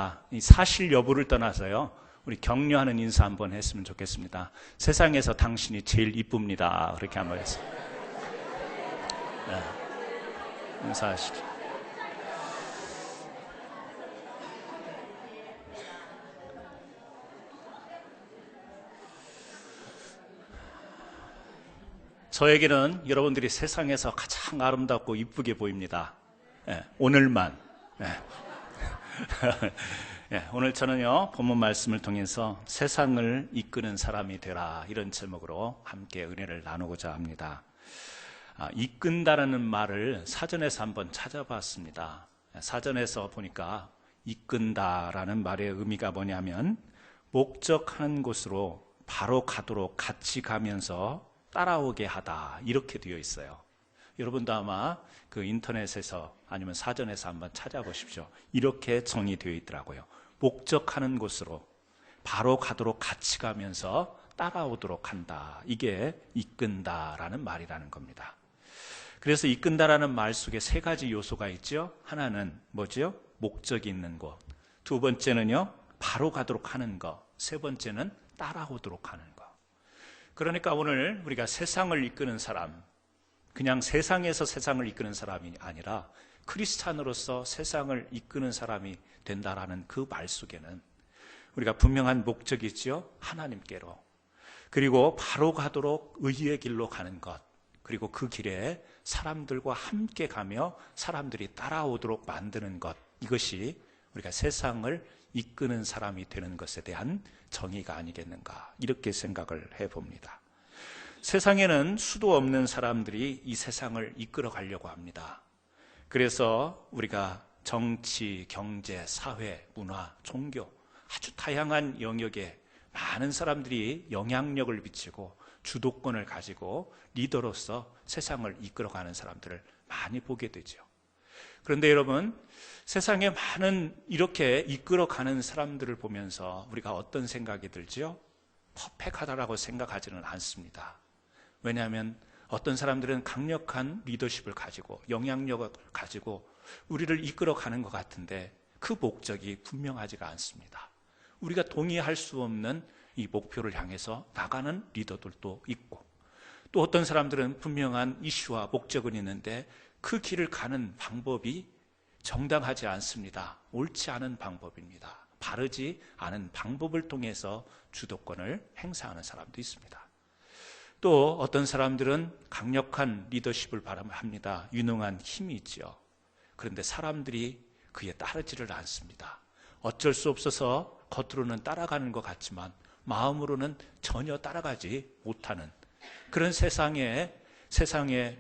우리가 이 사실 여부를 떠나서요, 우리 격려하는 인사 한번 했으면 좋겠습니다. 세상에서 당신이 제일 이쁩니다. 그렇게 한번 했어요. 네. 인사하시죠. 저에게는 여러분들이 세상에서 가장 아름답고 이쁘게 보입니다. 네, 오늘만. 네. 네, 오늘 저는요, 본문 말씀을 통해서 세상을 이끄는 사람이 되라, 이런 제목으로 함께 은혜를 나누고자 합니다. 이끈다라는 말을 사전에서 한번 찾아봤습니다. 사전에서 보니까 이끈다라는 말의 의미가 뭐냐면, 목적하는 곳으로 바로 가도록 같이 가면서 따라오게 하다, 이렇게 되어 있어요. 여러분도 아마 그 인터넷에서 아니면 사전에서 한번 찾아보십시오. 이렇게 정의되어 있더라고요. 목적하는 곳으로 바로 가도록 같이 가면서 따라오도록 한다. 이게 이끈다라는 말이라는 겁니다. 그래서 이끈다라는 말 속에 세 가지 요소가 있죠. 하나는 뭐죠? 목적이 있는 곳. 두 번째는요, 바로 가도록 하는 것. 세 번째는 따라오도록 하는 것. 그러니까 오늘 우리가 세상을 이끄는 사람, 그냥 세상에서 세상을 이끄는 사람이 아니라 크리스찬으로서 세상을 이끄는 사람이 된다라는 그 말 속에는 우리가 분명한 목적이 있죠. 하나님께로. 그리고 바로 가도록 의의 길로 가는 것. 그리고 그 길에 사람들과 함께 가며 사람들이 따라오도록 만드는 것. 이것이 우리가 세상을 이끄는 사람이 되는 것에 대한 정의가 아니겠는가, 이렇게 생각을 해봅니다. 세상에는 수도 없는 사람들이 이 세상을 이끌어 가려고 합니다. 그래서 우리가 정치, 경제, 사회, 문화, 종교, 아주 다양한 영역에 많은 사람들이 영향력을 미치고 주도권을 가지고 리더로서 세상을 이끌어가는 사람들을 많이 보게 되죠. 그런데 여러분, 세상에 많은 이렇게 이끌어가는 사람들을 보면서 우리가 어떤 생각이 들죠? 퍼펙하다라고 생각하지는 않습니다. 왜냐하면 어떤 사람들은 강력한 리더십을 가지고 영향력을 가지고 우리를 이끌어가는 것 같은데 그 목적이 분명하지가 않습니다. 우리가 동의할 수 없는 이 목표를 향해서 나가는 리더들도 있고, 또 어떤 사람들은 분명한 이슈와 목적은 있는데 그 길을 가는 방법이 정당하지 않습니다. 옳지 않은 방법입니다. 바르지 않은 방법을 통해서 주도권을 행사하는 사람도 있습니다. 또 어떤 사람들은 강력한 리더십을 바람합니다. 유능한 힘이 있죠. 그런데 사람들이 그에 따르지를 않습니다. 어쩔 수 없어서 겉으로는 따라가는 것 같지만 마음으로는 전혀 따라가지 못하는 그런 세상의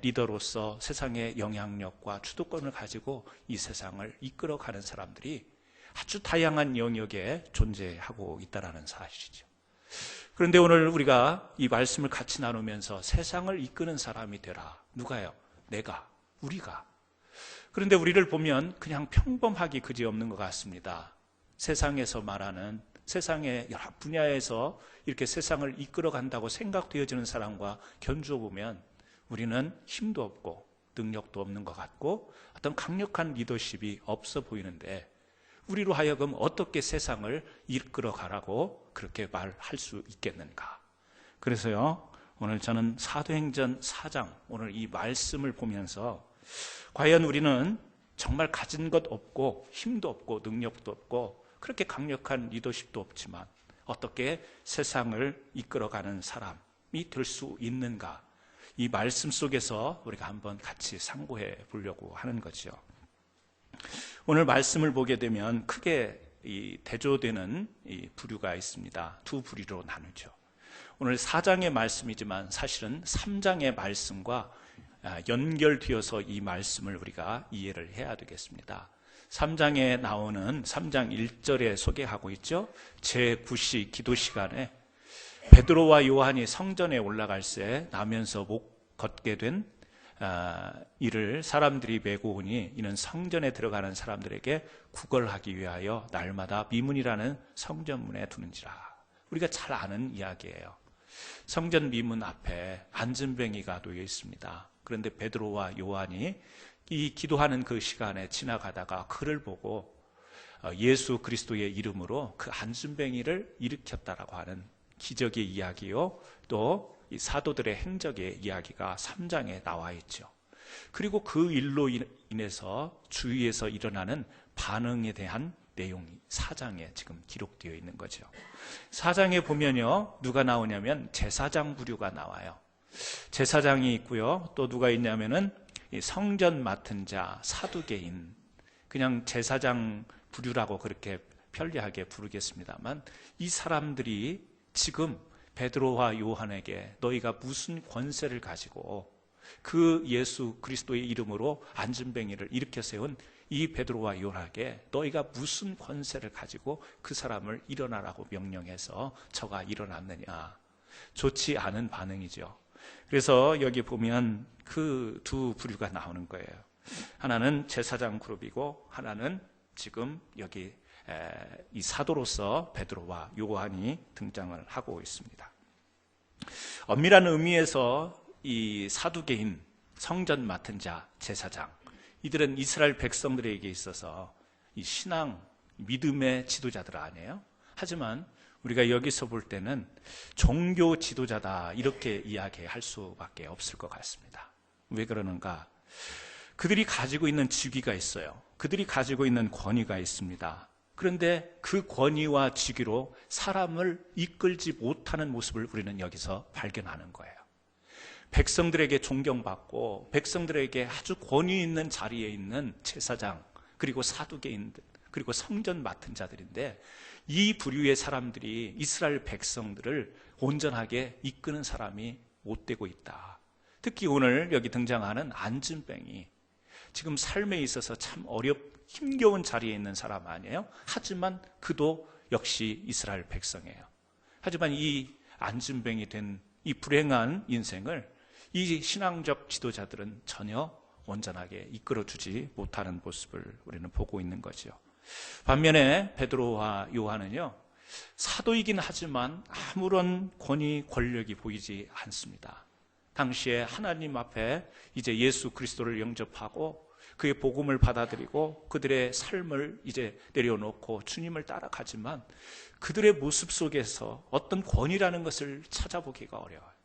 리더로서 세상의 영향력과 주도권을 가지고 이 세상을 이끌어가는 사람들이 아주 다양한 영역에 존재하고 있다는 사실이죠. 그런데 오늘 우리가 이 말씀을 같이 나누면서 세상을 이끄는 사람이 되라. 누가요? 내가, 우리가. 그런데 우리를 보면 그냥 평범하기 그지없는 것 같습니다. 세상에서 말하는, 세상의 여러 분야에서 이렇게 세상을 이끌어간다고 생각되어지는 사람과 견주어 보면 우리는 힘도 없고 능력도 없는 것 같고 어떤 강력한 리더십이 없어 보이는데, 우리로 하여금 어떻게 세상을 이끌어가라고 그렇게 말할 수 있겠는가. 그래서요, 오늘 저는 사도행전 4장, 오늘 이 말씀을 보면서 과연 우리는 정말 가진 것 없고 힘도 없고 능력도 없고 그렇게 강력한 리더십도 없지만 어떻게 세상을 이끌어가는 사람이 될 수 있는가, 이 말씀 속에서 우리가 한번 같이 상고해 보려고 하는 거죠. 오늘 말씀을 보게 되면 크게 대조되는 부류가 있습니다. 두 부류로 나누죠. 오늘 4장의 말씀이지만 사실은 3장의 말씀과 연결되어서 이 말씀을 우리가 이해를 해야 되겠습니다. 3장에 나오는 3장 1절에 소개하고 있죠. 제9시 기도 시간에 베드로와 요한이 성전에 올라갈 새 나면서 못 걷게 된 이를 사람들이 메고 오니 이는 성전에 들어가는 사람들에게 구걸하기 위하여 날마다 미문이라는 성전문에 두는지라. 우리가 잘 아는 이야기예요. 성전 미문 앞에 안전뱅이가 놓여 있습니다. 그런데 베드로와 요한이 이 기도하는 그 시간에 지나가다가 그를 보고 예수 그리스도의 이름으로 그 안진뱅이를 일으켰다라고 하는 기적의 이야기요, 또 이 사도들의 행적의 이야기가 3장에 나와 있죠. 그리고 그 일로 인해서 주위에서 일어나는 반응에 대한 내용이 4장에 지금 기록되어 있는 거죠. 4장에 보면요, 누가 나오냐면 제사장 부류가 나와요. 제사장이 있고요, 또 누가 있냐면은 성전 맡은 자, 사두개인, 그냥 제사장 부류라고 그렇게 편리하게 부르겠습니다만, 이 사람들이 지금 베드로와 요한에게 너희가 무슨 권세를 가지고 그 예수 그리스도의 이름으로 안진뱅이를 일으켜 세운 이 베드로와 요한에게 너희가 무슨 권세를 가지고 그 사람을 일어나라고 명령해서 저가 일어났느냐. 좋지 않은 반응이죠. 그래서 여기 보면 그 두 부류가 나오는 거예요. 하나는 제사장 그룹이고 하나는 지금 여기 이 사도로서 베드로와 요한이 등장을 하고 있습니다. 엄밀한 의미에서 이 사두개인, 성전 맡은 자, 제사장, 이들은 이스라엘 백성들에게 있어서 이 신앙, 믿음의 지도자들 아니에요? 하지만 우리가 여기서 볼 때는 종교 지도자다, 이렇게 이야기할 수밖에 없을 것 같습니다. 왜 그러는가? 그들이 가지고 있는 직위가 있어요. 그들이 가지고 있는 권위가 있습니다. 그런데 그 권위와 직위로 사람을 이끌지 못하는 모습을 우리는 여기서 발견하는 거예요. 백성들에게 존경받고 백성들에게 아주 권위 있는 자리에 있는 제사장, 그리고 사두개인들, 그리고 성전 맡은 자들인데, 이 부류의 사람들이 이스라엘 백성들을 온전하게 이끄는 사람이 못 되고 있다. 특히 오늘 여기 등장하는 안진뱅이, 지금 삶에 있어서 참 힘겨운 자리에 있는 사람 아니에요? 하지만 그도 역시 이스라엘 백성이에요. 하지만 이 안진뱅이 된 이 불행한 인생을 이 신앙적 지도자들은 전혀 온전하게 이끌어주지 못하는 모습을 우리는 보고 있는 거죠. 반면에 베드로와 요한은요, 사도이긴 하지만 아무런 권위, 권력이 보이지 않습니다. 당시에 하나님 앞에 이제 예수 그리스도를 영접하고 그의 복음을 받아들이고 그들의 삶을 이제 내려놓고 주님을 따라가지만 그들의 모습 속에서 어떤 권위라는 것을 찾아보기가 어려워요.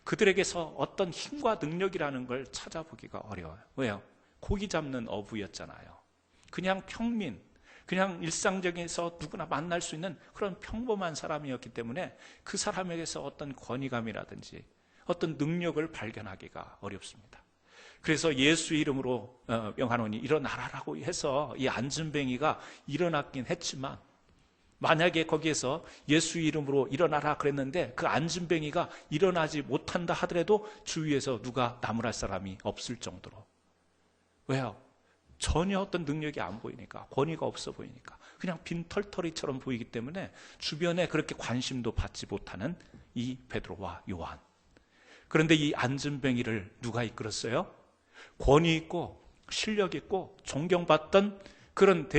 그들에게서 어떤 힘과 능력이라는 걸 찾아보기가 어려워요. 왜요? 고기 잡는 어부였잖아요. 그냥 평민, 그냥 일상적에서 누구나 만날 수 있는 그런 평범한 사람이었기 때문에 그 사람에게서 어떤 권위감이라든지 어떤 능력을 발견하기가 어렵습니다. 그래서 예수 이름으로 명하노니 일어나라라고 해서 이 안진뱅이가 일어났긴 했지만, 만약에 거기에서 예수 이름으로 일어나라 그랬는데 그 안진뱅이가 일어나지 못한다 하더라도 주위에서 누가 나무랄 사람이 없을 정도로. 왜요? 전혀 어떤 능력이 안 보이니까, 권위가 없어 보이니까, 그냥 빈털터리처럼 보이기 때문에 주변에 그렇게 관심도 받지 못하는 이 베드로와 요한. 그런데 이 안진뱅이를 누가 이끌었어요? 권위 있고 실력 있고 존경받던 그런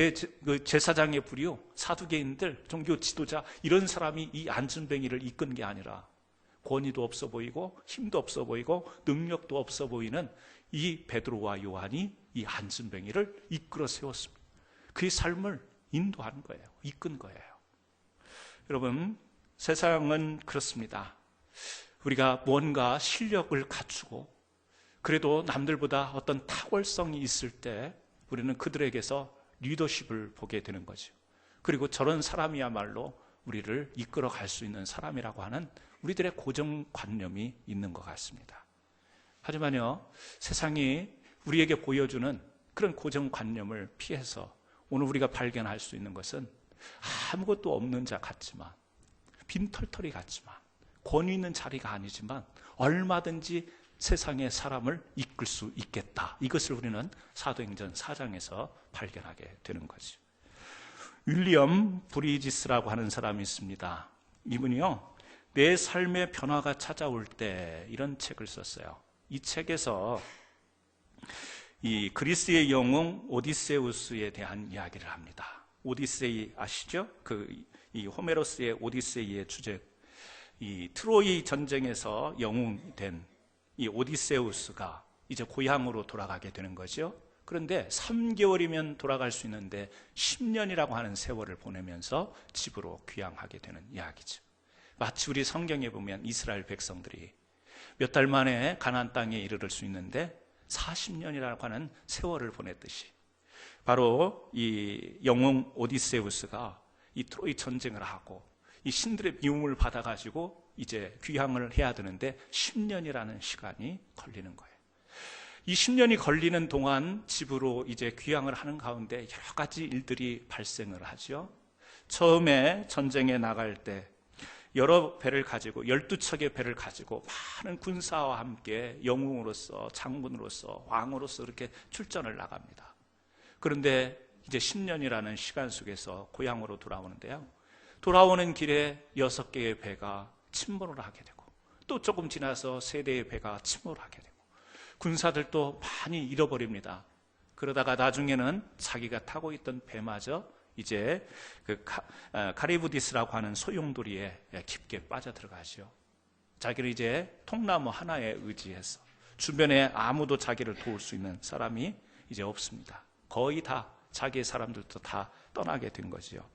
제사장의 부류, 사두개인들, 종교 지도자, 이런 사람이 이 안진뱅이를 이끈 게 아니라 권위도 없어 보이고 힘도 없어 보이고 능력도 없어 보이는 이 베드로와 요한이 이 안진뱅이를 이끌어 세웠습니다. 그의 삶을 인도한 거예요. 이끈 거예요. 여러분, 세상은 그렇습니다. 우리가 뭔가 실력을 갖추고 그래도 남들보다 어떤 탁월성이 있을 때 우리는 그들에게서 리더십을 보게 되는 거죠. 그리고 저런 사람이야말로 우리를 이끌어 갈 수 있는 사람이라고 하는 우리들의 고정관념이 있는 것 같습니다. 하지만요, 세상이 우리에게 보여주는 그런 고정관념을 피해서 오늘 우리가 발견할 수 있는 것은 아무것도 없는 자 같지만, 빈털터리 같지만, 권위 있는 자리가 아니지만 얼마든지 세상의 사람을 이끌 수 있겠다. 이것을 우리는 사도행전 4장에서 발견하게 되는 거죠. 윌리엄 브리지스라고 하는 사람이 있습니다. 이분이요, 내 삶의 변화가 찾아올 때 이런 책을 썼어요. 이 책에서 이 그리스의 영웅 오디세우스에 대한 이야기를 합니다. 오디세이 아시죠? 이 호메로스의 오디세이의 주제, 이 트로이 전쟁에서 영웅이 된 이 오디세우스가 이제 고향으로 돌아가게 되는 거죠. 그런데 3개월이면 돌아갈 수 있는데 10년이라고 하는 세월을 보내면서 집으로 귀향하게 되는 이야기죠. 마치 우리 성경에 보면 이스라엘 백성들이 몇 달 만에 가나안 땅에 이르를 수 있는데 40년이라고 하는 세월을 보냈듯이 바로 이 영웅 오디세우스가 이 트로이 전쟁을 하고 이 신들의 미움을 받아가지고 이제 귀향을 해야 되는데 10년이라는 시간이 걸리는 거예요. 이 10년이 걸리는 동안 집으로 이제 귀향을 하는 가운데 여러 가지 일들이 발생을 하죠. 처음에 전쟁에 나갈 때 여러 배를 가지고 12척의 배를 가지고 많은 군사와 함께 영웅으로서 장군으로서 왕으로서 이렇게 출전을 나갑니다. 그런데 이제 10년이라는 시간 속에서 고향으로 돌아오는데요. 돌아오는 길에 6개의 배가 침몰을 하게 되고 또 조금 지나서 3대의 배가 침몰을 하게 되고 군사들도 많이 잃어버립니다. 그러다가 나중에는 자기가 타고 있던 배마저 이제 그 카리부디스라고 하는 소용돌이에 깊게 빠져들어가죠. 자기를 이제 통나무 하나에 의지해서 주변에 아무도 자기를 도울 수 있는 사람이 이제 없습니다. 거의 다 자기의 사람들도 다 떠나게 된 거죠.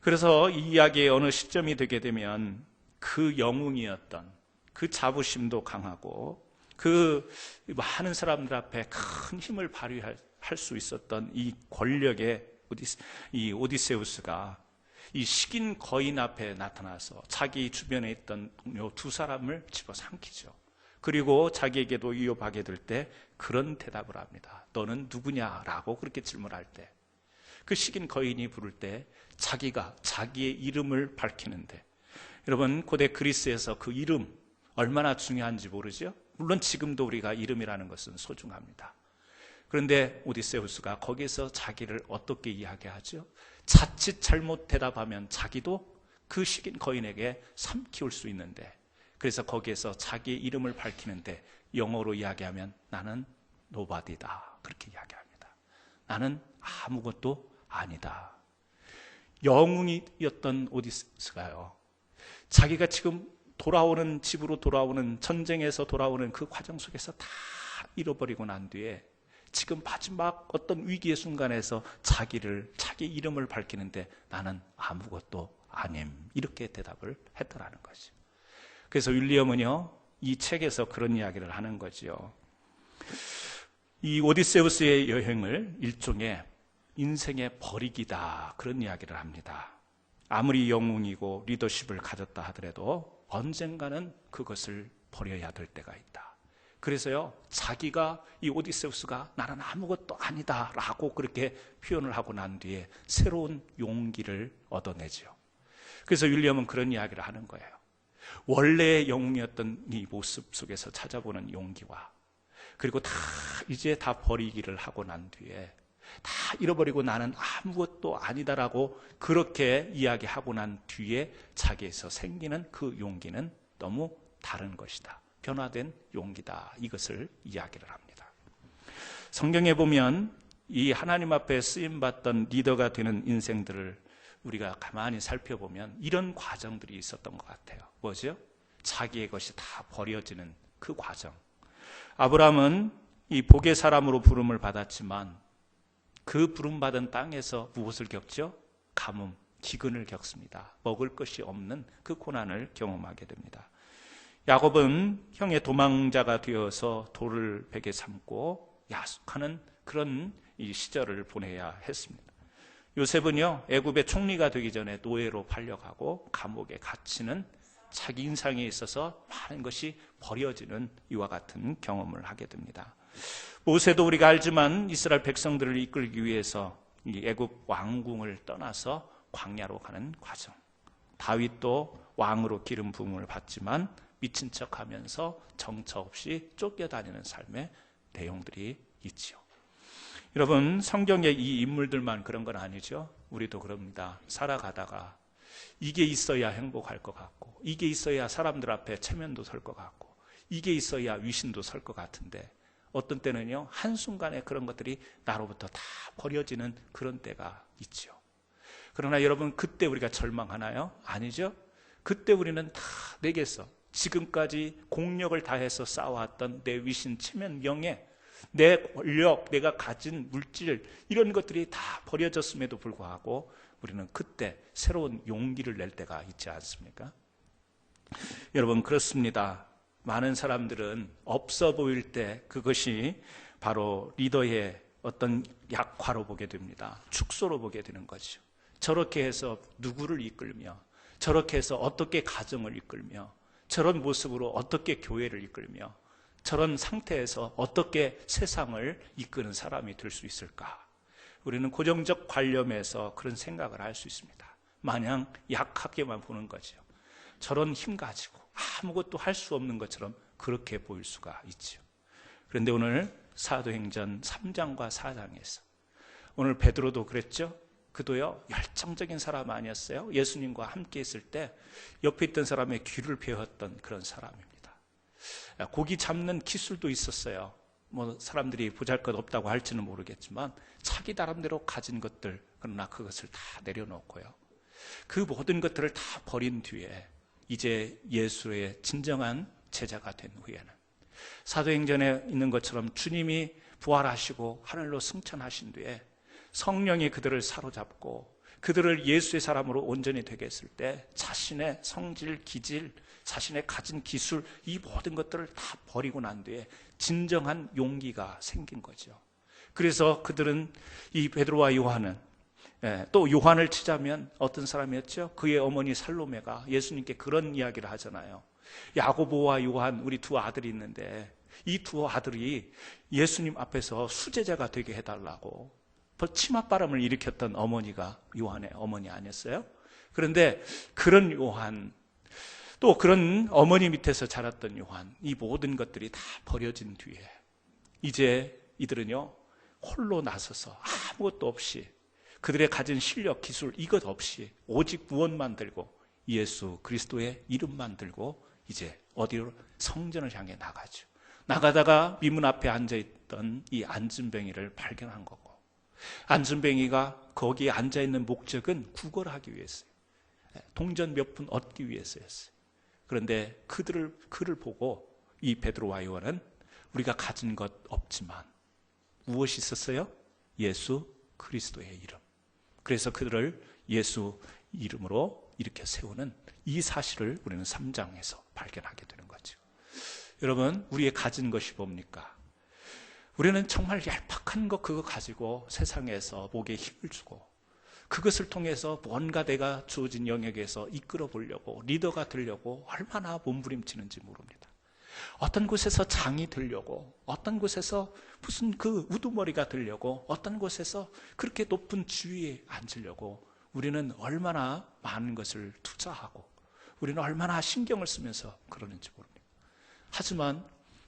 그래서 이 이야기의 어느 시점이 되게 되면 그 영웅이었던 그 자부심도 강하고 그 많은 사람들 앞에 큰 힘을 발휘할 수 있었던 이 권력의 이 오디세우스가 이 식인 거인 앞에 나타나서 자기 주변에 있던 동료 2사람을 집어삼키죠. 그리고 자기에게도 위협하게 될 때 그런 대답을 합니다. 너는 누구냐라고 그렇게 질문할 때 그 식인 거인이 부를 때 자기가 자기의 이름을 밝히는데, 여러분 고대 그리스에서 그 이름 얼마나 중요한지 모르죠? 물론 지금도 우리가 이름이라는 것은 소중합니다. 그런데 오디세우스가 거기에서 자기를 어떻게 이야기하죠? 자칫 잘못 대답하면 자기도 그 식인 거인에게 삼키울 수 있는데, 그래서 거기에서 자기의 이름을 밝히는데 영어로 이야기하면 나는 노바디다 그렇게 이야기합니다. 나는 아무것도 아니다. 영웅이었던 오디세우스가요, 자기가 지금 돌아오는 집으로 돌아오는 전쟁에서 돌아오는 그 과정 속에서 다 잃어버리고 난 뒤에 지금 마지막 어떤 위기의 순간에서 자기 이름을 밝히는데 나는 아무것도 아님 이렇게 대답을 했더라는 거죠. 그래서 윌리엄은요 이 책에서 그런 이야기를 하는 거죠. 이 오디세우스의 여행을 일종의 인생의 버리기다 그런 이야기를 합니다. 아무리 영웅이고 리더십을 가졌다 하더라도 언젠가는 그것을 버려야 될 때가 있다. 그래서요 자기가 이 오디세우스가 나는 아무것도 아니다 라고 그렇게 표현을 하고 난 뒤에 새로운 용기를 얻어내죠. 그래서 윌리엄은 그런 이야기를 하는 거예요. 원래의 영웅이었던 이 모습 속에서 찾아보는 용기와 그리고 이제 다 버리기를 하고 난 뒤에 다 잃어버리고 나는 아무것도 아니다라고 그렇게 이야기하고 난 뒤에 자기에서 생기는 그 용기는 너무 다른 것이다. 변화된 용기다. 이것을 이야기를 합니다. 성경에 보면 이 하나님 앞에 쓰임받던 리더가 되는 인생들을 우리가 가만히 살펴보면 이런 과정들이 있었던 것 같아요. 뭐죠? 자기의 것이 다 버려지는 그 과정. 아브라함은 이 복의 사람으로 부름을 받았지만 그 부름받은 땅에서 무엇을 겪죠? 가뭄, 기근을 겪습니다. 먹을 것이 없는 그 고난을 경험하게 됩니다. 야곱은 형의 도망자가 되어서 돌을 베개 삼고 야속하는 그런 이 시절을 보내야 했습니다. 요셉은요 애굽의 총리가 되기 전에 노예로 팔려가고 감옥에 갇히는 자기 인상에 있어서 많은 것이 버려지는 이와 같은 경험을 하게 됩니다. 모세도 우리가 알지만 이스라엘 백성들을 이끌기 위해서 이 애굽 왕궁을 떠나서 광야로 가는 과정. 다윗도 왕으로 기름 부음을 받지만 미친 척하면서 정처 없이 쫓겨다니는 삶의 내용들이 있지요. 여러분 성경의 이 인물들만 그런 건 아니죠. 우리도 그럽니다. 살아가다가 이게 있어야 행복할 것 같고 이게 있어야 사람들 앞에 체면도 설 것 같고 이게 있어야 위신도 설 것 같은데 어떤 때는요 한순간에 그런 것들이 나로부터 다 버려지는 그런 때가 있죠. 그러나 여러분 그때 우리가 절망하나요? 아니죠. 그때 우리는 다 내게서 지금까지 공력을 다해서 쌓아왔던 내 위신 체면 명예 내 권력, 내가 가진 물질 이런 것들이 다 버려졌음에도 불구하고 우리는 그때 새로운 용기를 낼 때가 있지 않습니까? 여러분, 그렇습니다. 많은 사람들은 없어 보일 때 그것이 바로 리더의 어떤 약화로 보게 됩니다. 축소로 보게 되는 거죠. 저렇게 해서 누구를 이끌며, 저렇게 해서 어떻게 가정을 이끌며, 저런 모습으로 어떻게 교회를 이끌며, 저런 상태에서 어떻게 세상을 이끄는 사람이 될 수 있을까? 우리는 고정적 관념에서 그런 생각을 할 수 있습니다. 마냥 약하게만 보는 거죠. 저런 힘 가지고 아무것도 할 수 없는 것처럼 그렇게 보일 수가 있죠. 그런데 오늘 사도행전 3장과 4장에서 오늘 베드로도 그랬죠. 그도요 열정적인 사람 아니었어요. 예수님과 함께 있을 때 옆에 있던 사람의 귀를 베었던 그런 사람입니다. 고기 잡는 기술도 있었어요. 뭐 사람들이 보잘것없다고 할지는 모르겠지만 자기 나름대로 가진 것들, 그러나 그것을 다 내려놓고요, 그 모든 것들을 다 버린 뒤에 이제 예수의 진정한 제자가 된 후에는 사도행전에 있는 것처럼 주님이 부활하시고 하늘로 승천하신 뒤에 성령이 그들을 사로잡고 그들을 예수의 사람으로 온전히 되게 했을 때 자신의 성질, 기질, 자신의 가진 기술 이 모든 것들을 다 버리고 난 뒤에 진정한 용기가 생긴 거죠. 그래서 그들은 이 베드로와 요한은, 또 요한을 치자면 어떤 사람이었죠? 그의 어머니 살로메가 예수님께 그런 이야기를 하잖아요. 야고보와 요한, 우리 두 아들이 있는데 이 두 아들이 예수님 앞에서 수제자가 되게 해달라고 치맛바람을 일으켰던 어머니가 요한의 어머니 아니었어요? 그런데 그런 요한, 또 그런 어머니 밑에서 자랐던 요한, 이 모든 것들이 다 버려진 뒤에 이제 이들은요 홀로 나서서 아무것도 없이, 그들의 가진 실력, 기술 이것 없이 오직 무엇만 들고 예수 그리스도의 이름만 들고 이제 어디로? 성전을 향해 나가죠. 나가다가 미문 앞에 앉아있던 이 안진뱅이를 발견한 거고, 안진뱅이가 거기에 앉아있는 목적은 구걸하기 위해서요. 동전 몇 푼 얻기 위해서였어요. 그런데 그를 보고 이 베드로와 요한은 우리가 가진 것 없지만 무엇이 있었어요? 예수 그리스도의 이름. 그래서 그들을 예수 이름으로 이렇게 세우는 이 사실을 우리는 3장에서 발견하게 되는 거죠. 여러분, 우리의 가진 것이 뭡니까? 우리는 정말 얄팍한 것 그거 가지고 세상에서 목에 힘을 주고 그것을 통해서 뭔가 내가 주어진 영역에서 이끌어 보려고, 리더가 되려고 얼마나 몸부림치는지 모릅니다. 어떤 곳에서 장이 되려고, 어떤 곳에서 무슨 그 우두머리가 되려고, 어떤 곳에서 그렇게 높은 지위에 앉으려고 우리는 얼마나 많은 것을 투자하고 우리는 얼마나 신경을 쓰면서 그러는지 모릅니다. 하지만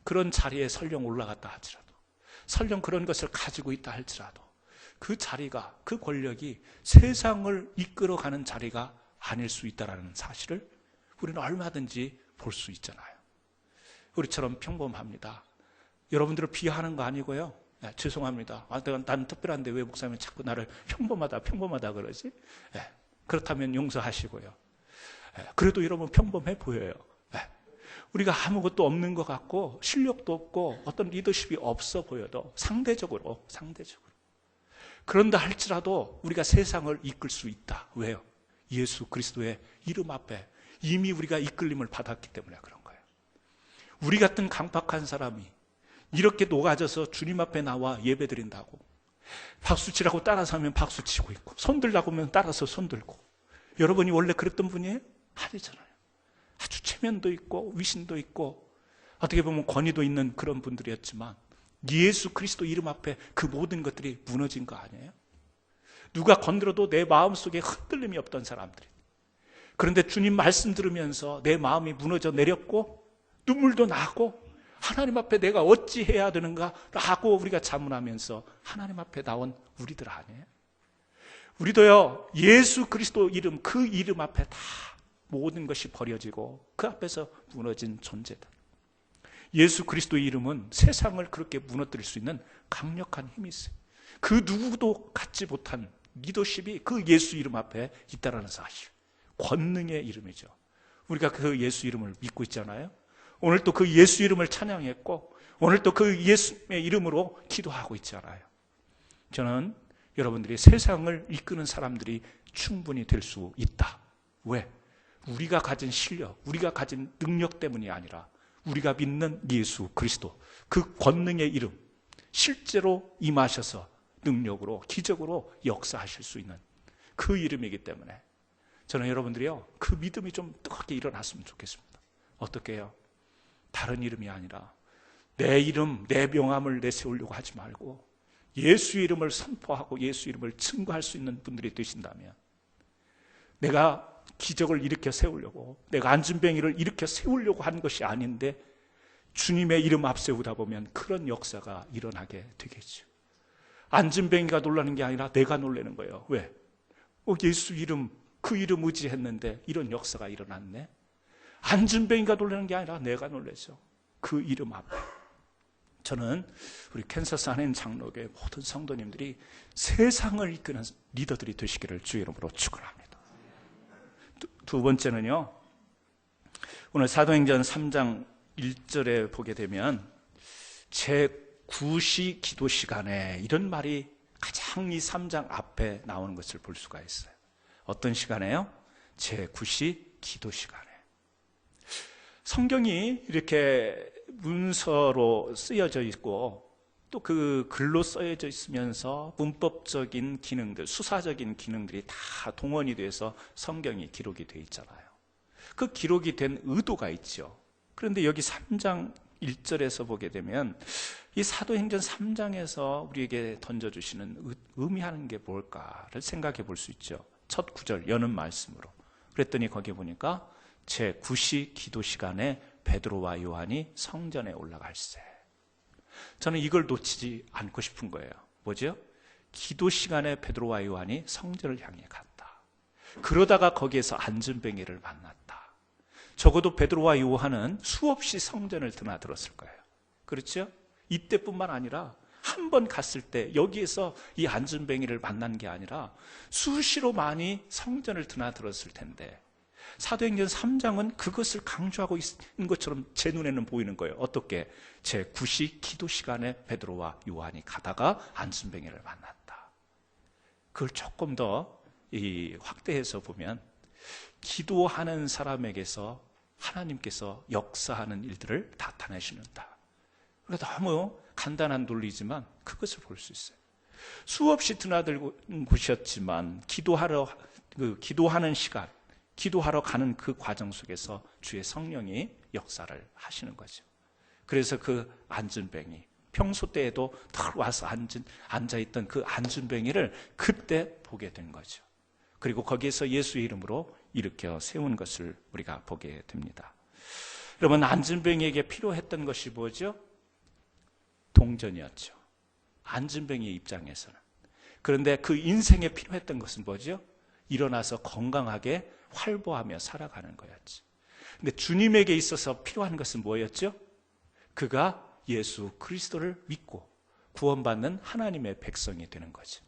그런 자리에 설령 올라갔다 할지라도, 설령 그런 것을 가지고 있다 할지라도 그 자리가, 그 권력이 세상을 이끌어가는 자리가 아닐 수 있다는 사실을 우리는 얼마든지 볼 수 있잖아요. 우리처럼 평범합니다. 여러분들을 비하하는 거 아니고요. 죄송합니다. 난 특별한데 왜 목사님이 자꾸 나를 평범하다 그러지? 그렇다면 용서하시고요. 그래도 여러분 평범해 보여요. 우리가 아무것도 없는 것 같고 실력도 없고 어떤 리더십이 없어 보여도 상대적으로 그런다 할지라도 우리가 세상을 이끌 수 있다. 왜요? 예수 그리스도의 이름 앞에 이미 우리가 이끌림을 받았기 때문에 그런 거예요. 우리 같은 강팍한 사람이 이렇게 녹아져서 주님 앞에 나와 예배드린다고 박수치라고 따라서 하면 박수치고 있고, 손들라고 하면 따라서 손들고. 여러분이 원래 그랬던 분이에요? 아니잖아요. 아주 체면도 있고 위신도 있고 어떻게 보면 권위도 있는 그런 분들이었지만 예수 그리스도 이름 앞에 그 모든 것들이 무너진 거 아니에요? 누가 건드려도 내 마음속에 흔들림이 없던 사람들이, 그런데 주님 말씀 들으면서 내 마음이 무너져 내렸고 눈물도 나고 하나님 앞에 내가 어찌 해야 되는가 라고 우리가 자문하면서 하나님 앞에 나온 우리들 아니에요? 우리도요 예수 그리스도 이름, 그 이름 앞에 다 모든 것이 버려지고 그 앞에서 무너진 존재다. 예수 그리스도의 이름은 세상을 그렇게 무너뜨릴 수 있는 강력한 힘이 있어요. 그 누구도 갖지 못한 리더십이 그 예수 이름 앞에 있다는 사실, 권능의 이름이죠. 우리가 그 예수 이름을 믿고 있잖아요. 오늘 또 그 예수 이름을 찬양했고 오늘도 그 예수의 이름으로 기도하고 있잖아요. 저는 여러분들이 세상을 이끄는 사람들이 충분히 될 수 있다. 왜? 우리가 가진 실력, 우리가 가진 능력 때문이 아니라 우리가 믿는 예수 그리스도, 그 권능의 이름, 실제로 임하셔서 능력으로, 기적으로 역사하실 수 있는 그 이름이기 때문에 저는 여러분들이요, 그 믿음이 좀 뜨겁게 일어났으면 좋겠습니다. 어떻게 해요? 다른 이름이 아니라 내 이름, 내 명함을 내세우려고 하지 말고 예수 이름을 선포하고 예수 이름을 증거할 수 있는 분들이 되신다면, 내가 기적을 일으켜 세우려고, 내가 안진뱅이를 일으켜 세우려고 한 것이 아닌데 주님의 이름 앞세우다 보면 그런 역사가 일어나게 되겠죠. 안진뱅이가 놀라는 게 아니라 내가 놀라는 거예요. 왜? 예수 이름, 그 이름 의지했는데 이런 역사가 일어났네. 안진뱅이가 놀라는 게 아니라 내가 놀라죠. 그 이름 앞에. 저는 우리 캔사스 안엔 장로교의 모든 성도님들이 세상을 이끄는 리더들이 되시기를 주의 이름으로 축원합니다. 두 번째는요, 오늘 사도행전 3장 1절에 보게 되면 제9시 기도 시간에 이런 말이 가장 이 3장 앞에 나오는 것을 볼 수가 있어요. 어떤 시간에요? 제9시 기도 시간에. 성경이 이렇게 문서로 쓰여져 있고 또 그 글로 써여져 있으면서 문법적인 기능들, 수사적인 기능들이 다 동원이 돼서 성경이 기록이 되어 있잖아요. 그 기록이 된 의도가 있죠. 그런데 여기 3장 1절에서 보게 되면 이 사도행전 3장에서 우리에게 던져주시는 의미하는 게 뭘까를 생각해 볼 수 있죠. 첫 구절 여는 말씀으로. 그랬더니 거기 보니까 제9시 기도 시간에 베드로와 요한이 성전에 올라갈세. 저는 이걸 놓치지 않고 싶은 거예요. 뭐죠? 기도 시간에 베드로와 요한이 성전을 향해 갔다. 그러다가 거기에서 안진뱅이를 만났다. 적어도 베드로와 요한은 수없이 성전을 드나들었을 거예요. 그렇죠? 이때뿐만 아니라 한 번 갔을 때 여기에서 이 안진뱅이를 만난 게 아니라 수시로 많이 성전을 드나들었을 텐데, 사도행전 3장은 그것을 강조하고 있는 것처럼 제 눈에는 보이는 거예요. 어떻게? 제9시 기도 시간에 베드로와 요한이 가다가 안진뱅이를 만났다. 그걸 조금 더 확대해서 보면 기도하는 사람에게서 하나님께서 역사하는 일들을 나타내시는다. 너무 간단한 논리지만 그것을 볼 수 있어요. 수없이 드나들고 곳이었지만 기도하는 시간, 기도하러 가는 그 과정 속에서 주의 성령이 역사를 하시는 거죠. 그래서 그 안진뱅이, 평소 때에도 늘 와서 앉아있던 그 안진뱅이를 그때 보게 된 거죠. 그리고 거기에서 예수의 이름으로 일으켜 세운 것을 우리가 보게 됩니다. 여러분, 안진뱅이에게 필요했던 것이 뭐죠? 동전이었죠. 안진뱅이의 입장에서는. 그런데 그 인생에 필요했던 것은 뭐죠? 일어나서 건강하게 활보하며 살아가는 거였지. 근데 주님에게 있어서 필요한 것은 뭐였죠? 그가 예수 그리스도를 믿고 구원받는 하나님의 백성이 되는 거죠.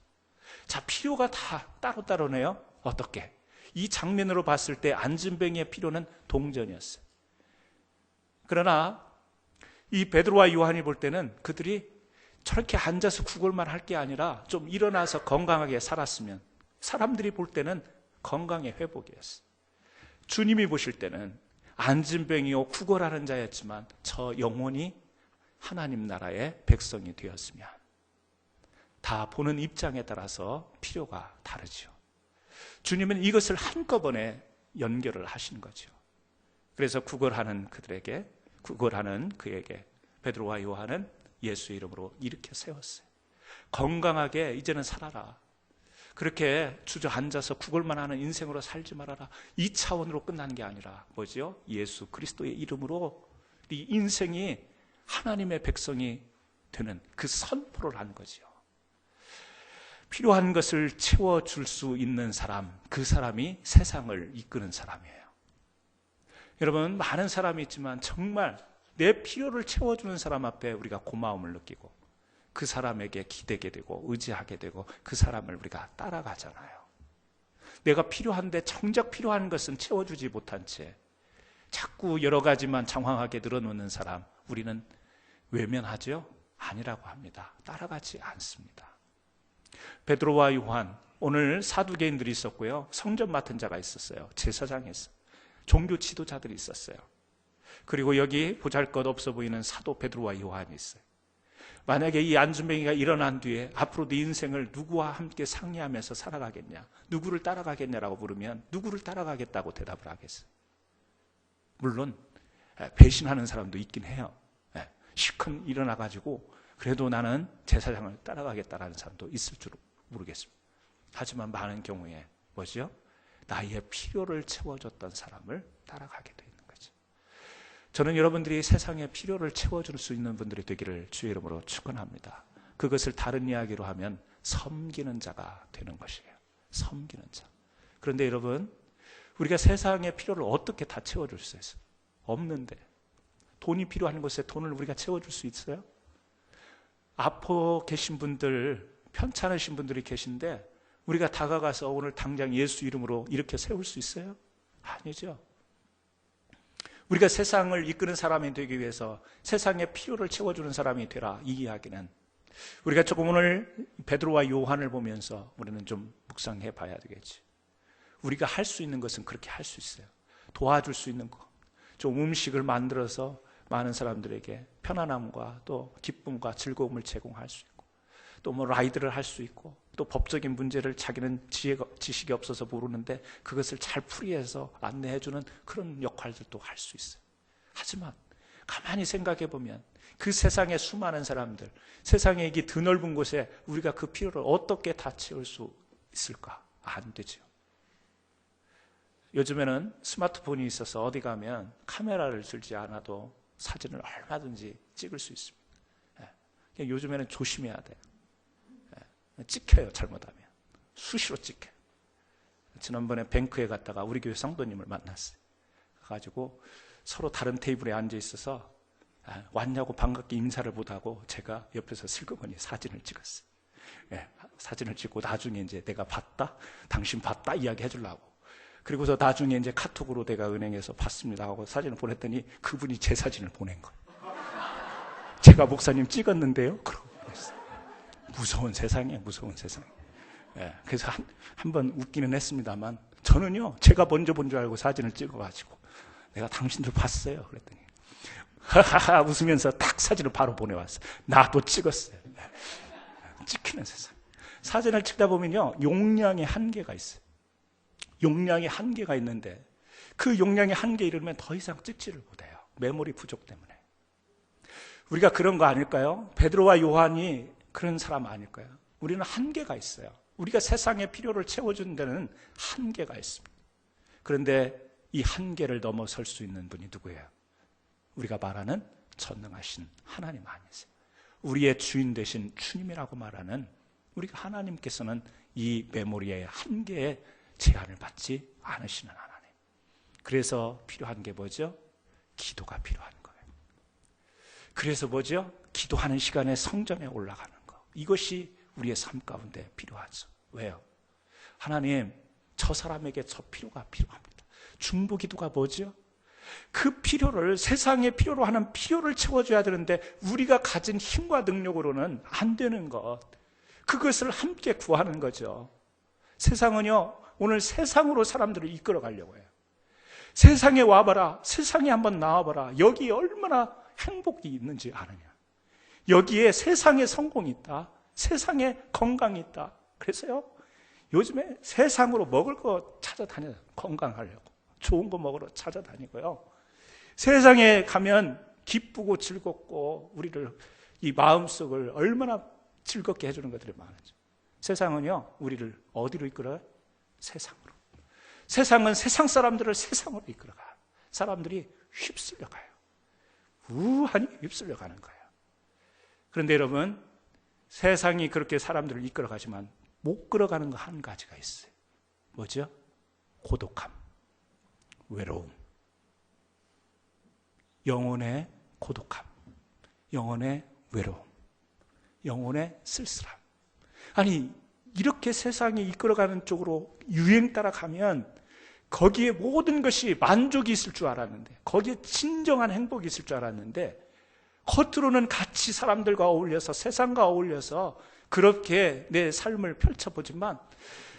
자, 필요가 다 따로따로네요. 어떻게? 이 장면으로 봤을 때 안진뱅이의 필요는 동전이었어요. 그러나 이 베드로와 요한이 볼 때는 그들이 저렇게 앉아서 구걸만 할 게 아니라 좀 일어나서 건강하게 살았으면, 사람들이 볼 때는 건강의 회복이었어요. 주님이 보실 때는 안진뱅이요 구걸하는 자였지만 저 영혼이 하나님 나라의 백성이 되었으면, 다 보는 입장에 따라서 필요가 다르죠. 주님은 이것을 한꺼번에 연결을 하신 거죠. 그래서 구걸하는 그에게 베드로와 요한은 예수 이름으로 일으켜 세웠어요. 건강하게 이제는 살아라. 그렇게 주저앉아서 구걸만 하는 인생으로 살지 말아라. 이 차원으로 끝난 게 아니라 뭐죠? 예수 그리스도의 이름으로 네 인생이 하나님의 백성이 되는 그 선포를 한 거죠. 필요한 것을 채워줄 수 있는 사람, 그 사람이 세상을 이끄는 사람이에요. 여러분, 많은 사람이 있지만 정말 내 필요를 채워주는 사람 앞에 우리가 고마움을 느끼고 그 사람에게 기대게 되고 의지하게 되고 그 사람을 우리가 따라가잖아요. 내가 필요한데 정작 필요한 것은 채워주지 못한 채 자꾸 여러 가지만 장황하게 늘어놓는 사람, 우리는 외면하죠? 아니라고 합니다. 따라가지 않습니다. 베드로와 요한, 오늘 사두개인들이 있었고요. 성전 맡은 자가 있었어요. 제사장이 있어요. 종교 지도자들이 있었어요. 그리고 여기 보잘것없어 보이는 사도 베드로와 요한이 있어요. 만약에 이 안준뱅이가 일어난 뒤에 앞으로 네 인생을 누구와 함께 상의하면서 살아가겠냐, 누구를 따라가겠냐라고 물으면 누구를 따라가겠다고 대답을 하겠어요? 물론 배신하는 사람도 있긴 해요. 시큰 일어나가지고 그래도 나는 제사장을 따라가겠다라는 사람도 있을 줄 모르겠습니다. 하지만 많은 경우에 뭐죠? 나의 필요를 채워줬던 사람을 따라가게 되는 거죠. 저는 여러분들이 세상의 필요를 채워줄 수 있는 분들이 되기를 주의 이름으로 축원합니다. 그것을 다른 이야기로 하면 섬기는 자가 되는 것이에요. 섬기는 자. 그런데 여러분, 우리가 세상의 필요를 어떻게 다 채워줄 수 있어요? 없는데. 돈이 필요한 곳에 돈을 우리가 채워줄 수 있어요? 아파 계신 분들, 편찮으신 분들이 계신데 우리가 다가가서 오늘 당장 예수 이름으로 이렇게 세울 수 있어요? 아니죠. 우리가 세상을 이끄는 사람이 되기 위해서 세상의 필요를 채워주는 사람이 되라, 이 이야기는 우리가 조금 오늘 베드로와 요한을 보면서 우리는 좀 묵상해 봐야 되겠지. 우리가 할 수 있는 것은 그렇게 할 수 있어요. 도와줄 수 있는 것, 좀 음식을 만들어서 많은 사람들에게 편안함과 또 기쁨과 즐거움을 제공할 수 있고, 또 뭐 라이드를 할 수 있고, 또 법적인 문제를 자기는 지식이 없어서 모르는데 그것을 잘 풀이해서 안내해주는 그런 역할들도 할 수 있어요. 하지만 가만히 생각해 보면 그 세상의 수많은 사람들, 세상의 이 드넓은 곳에 우리가 그 필요를 어떻게 다 채울 수 있을까? 안 되죠. 요즘에는 스마트폰이 있어서 어디 가면 카메라를 들지 않아도 사진을 얼마든지 찍을 수 있습니다. 요즘에는 조심해야 돼요. 찍혀요, 잘못하면. 수시로 찍혀요. 지난번에 뱅크에 갔다가 우리 교회 성도님을 만났어요. 가가지고 서로 다른 테이블에 앉아 있어서 왔냐고 반갑게 인사를 못하고 제가 옆에서 슬그머니 사진을 찍었어요. 사진을 찍고 나중에 이제 내가 봤다? 당신 봤다? 이야기 해주려고. 그리고서 나중에 이제 카톡으로 내가 은행에서 봤습니다 하고 사진을 보냈더니 그분이 제 사진을 보낸 거예요. 제가 목사님 찍었는데요? 그러고 보냈어요. 무서운 세상이에요, 무서운 세상. 그래서 한 번 웃기는 했습니다만 저는요, 제가 먼저 본 줄 알고 사진을 찍어가지고 내가 당신들 봤어요. 그랬더니 하하하 웃으면서 딱 사진을 바로 보내왔어요. 나도 찍었어요. 찍히는 세상. 사진을 찍다 보면요, 용량의 한계가 있어요. 용량의 한계가 있는데 그 용량의 한계에 이르면 더 이상 찍지를 못해요. 메모리 부족 때문에. 우리가 그런 거 아닐까요? 베드로와 요한이 그런 사람 아닐까요? 우리는 한계가 있어요. 우리가 세상의 필요를 채워주는 데는 한계가 있습니다. 그런데 이 한계를 넘어설 수 있는 분이 누구예요? 우리가 말하는 전능하신 하나님 아니세요? 우리의 주인 되신 주님이라고 말하는 우리가 하나님께서는 이 메모리의 한계에 제한을 받지 않으시는 하나님. 그래서 필요한 게 뭐죠? 기도가 필요한 거예요. 그래서 뭐죠? 기도하는 시간에 성전에 올라가는 거. 이것이 우리의 삶 가운데 필요하죠. 왜요? 하나님, 저 사람에게 저 필요가 필요합니다. 중보 기도가 뭐죠? 그 필요를, 세상의 필요로 하는 필요를 채워줘야 되는데 우리가 가진 힘과 능력으로는 안 되는 것. 그것을 함께 구하는 거죠. 세상은요, 오늘 세상으로 사람들을 이끌어 가려고 해요. 세상에 와봐라, 세상에 한번 나와봐라. 여기 얼마나 행복이 있는지 아느냐. 여기에 세상에 성공이 있다, 세상에 건강이 있다. 그래서요, 요즘에 세상으로 먹을 거 찾아다녀요. 건강하려고 좋은 거 먹으러 찾아다니고요, 세상에 가면 기쁘고 즐겁고 우리를 이 마음속을 얼마나 즐겁게 해주는 것들이 많았죠. 세상은요, 우리를 어디로 이끌어요? 세상으로. 세상은 세상 사람들을 세상으로 이끌어가요. 사람들이 휩쓸려가요. 우한히 휩쓸려가는 거예요. 그런데 여러분, 세상이 그렇게 사람들을 이끌어가지만 못 끌어가는 거 한 가지가 있어요. 뭐죠? 고독함, 외로움, 영혼의 고독함, 영혼의 외로움, 영혼의 쓸쓸함. 아니, 이렇게 세상이 이끌어가는 쪽으로 유행 따라가면 거기에 모든 것이 만족이 있을 줄 알았는데, 거기에 진정한 행복이 있을 줄 알았는데 겉으로는 같이 사람들과 어울려서 세상과 어울려서 그렇게 내 삶을 펼쳐보지만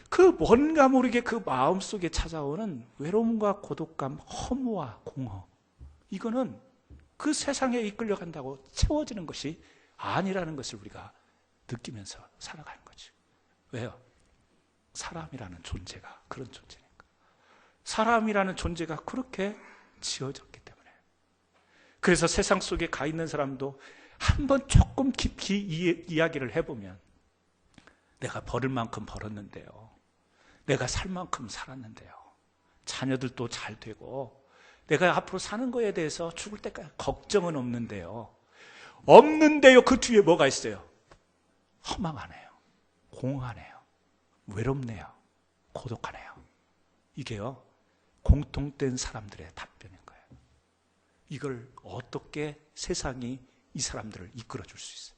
그 뭔가 모르게 그 마음속에 찾아오는 외로움과 고독감, 허무와 공허, 이거는 그 세상에 이끌려간다고 채워지는 것이 아니라는 것을 우리가 느끼면서 살아가는 거죠. 왜요? 사람이라는 존재가 그런 존재니까. 사람이라는 존재가 그렇게 지어졌기 때문에. 그래서 세상 속에 가 있는 사람도 한번 조금 깊이 이야기를 해보면 내가 벌을 만큼 벌었는데요, 내가 살 만큼 살았는데요, 자녀들도 잘 되고 내가 앞으로 사는 거에 대해서 죽을 때까지 걱정은 없는데요, 그 뒤에 뭐가 있어요? 허망하네요, 공허하네요, 외롭네요, 고독하네요. 이게요, 공통된 사람들의 답변인 거예요. 이걸 어떻게 세상이 이 사람들을 이끌어줄 수 있어요?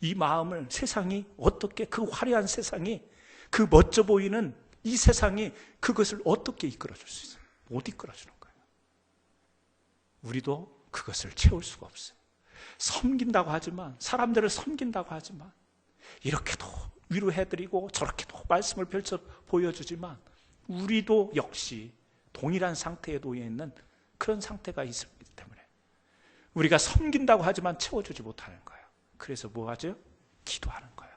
이 마음을 세상이 어떻게, 그 화려한 세상이, 그 멋져 보이는 이 세상이 그것을 어떻게 이끌어줄 수 있어요? 못 이끌어주는 거예요. 우리도 그것을 채울 수가 없어요. 섬긴다고 하지만, 사람들을 섬긴다고 하지만, 이렇게도 위로해드리고 저렇게도 말씀을 펼쳐 보여주지만 우리도 역시 동일한 상태에 놓여 있는 그런 상태가 있기 때문에 우리가 섬긴다고 하지만 채워주지 못하는 거예요. 그래서 뭐 하죠? 기도하는 거예요.